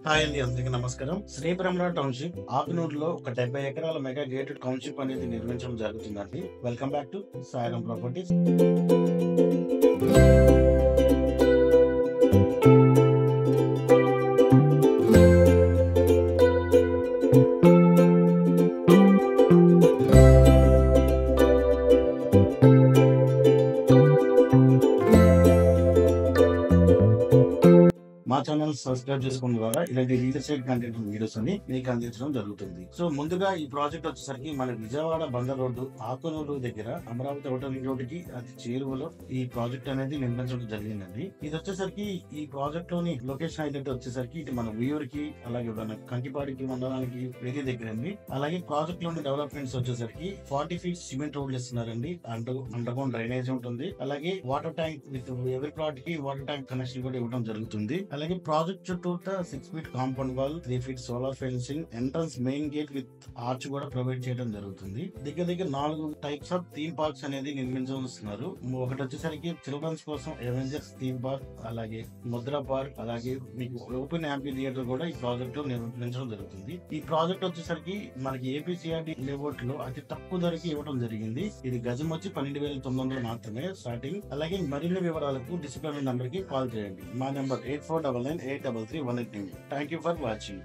Hi అండి, అందరికీ నమస్కారం. శ్రీబ్రహ్మణ టౌన్షిప్ ఆకునూరులో ఒక 70 ఎకరాల మెగా గేటెడ్ టౌన్షిప్ అనేది నిర్మించడం జరుగుతుందండి. Welcome back to Sairam properties. మా ఛానల్ సబ్స్క్రైబ్ చేసుకోవడం ద్వారా ఇలాంటి రియల్ ఎస్టేట్ కంటెంట్ వీడియోస్ అని మీకు అందించడం జరుగుతుంది. సో ముందుగా ఈ ప్రాజెక్ట్ వచ్చేసరికి మన విజయవాడ బందర్ రోడ్డు ఆకునూరు దగ్గర అమరావతి ఔటర్ రింగ్ రోడ్డుకి అతి చేరువలో ఈ ప్రాజెక్ట్ అనేది నిర్మించడం జరిగిందండి. ఇది వచ్చేసరికి ఈ ప్రాజెక్ట్ లోని లొకేషన్ అయితే వచ్చేసరికి ఇటు మన వ్యూర్ కి అలాగే మన కంకిపాడికి మండలానికి వెరీ దగ్గర అండి. అలాగే ప్రాజెక్ట్ లోని డెవలప్మెంట్స్ వచ్చేసరికి 40 ఫీట్ సిమెంట్ రోడ్లు ఇస్తున్నారండి. అండర్ గ్రౌండ్ డ్రైనేజ్ ఉంటుంది. అలాగే వాటర్ ట్యాంక్ విత్ ఎవరి ప్లాట్ కి వాటర్ ట్యాంక్ కనెక్షన్ కూడా ఇవ్వడం జరుగుతుంది. అలాగే ప్రాజెక్ట్ చుట్టూ 6 feet compound wall, 3 feet solar fencing, entrance main gate with arch కూడా ప్రొవైడ్ చేయడం జరుగుతుంది. దగ్గర 4 టైప్స్ ఆఫ్ థీమ్ పార్క్స్ అనేది నిర్మించవస్తున్నారు. ఒకటి వచ్చేసరికి చిల్డ్రన్స్ కోసం అవెంజర్స్ థీమ్ పార్క్, అలాగే ముద్రా పార్క్, అలాగే మీకు ఓపెన్ యాంపీ థియేటర్ కూడా ఈ ప్రాజెక్ట్ లో నిర్మించడం జరుగుతుంది. ఈ ప్రాజెక్ట్ వచ్చేసరికి మనకి ఏపీసీఆర్డీ లేఅవుట్ లో అతి తక్కువ ధరకి ఇవ్వడం జరిగింది. ఇది గజం వచ్చి 12,900 మాత్రమే స్టార్టింగ్. అలాగే మరిన్ని వివరాలకు డిస్ప్లే నంబర్ కి కాల్ చేయండి. మా number 8499833189. Thank you for watching.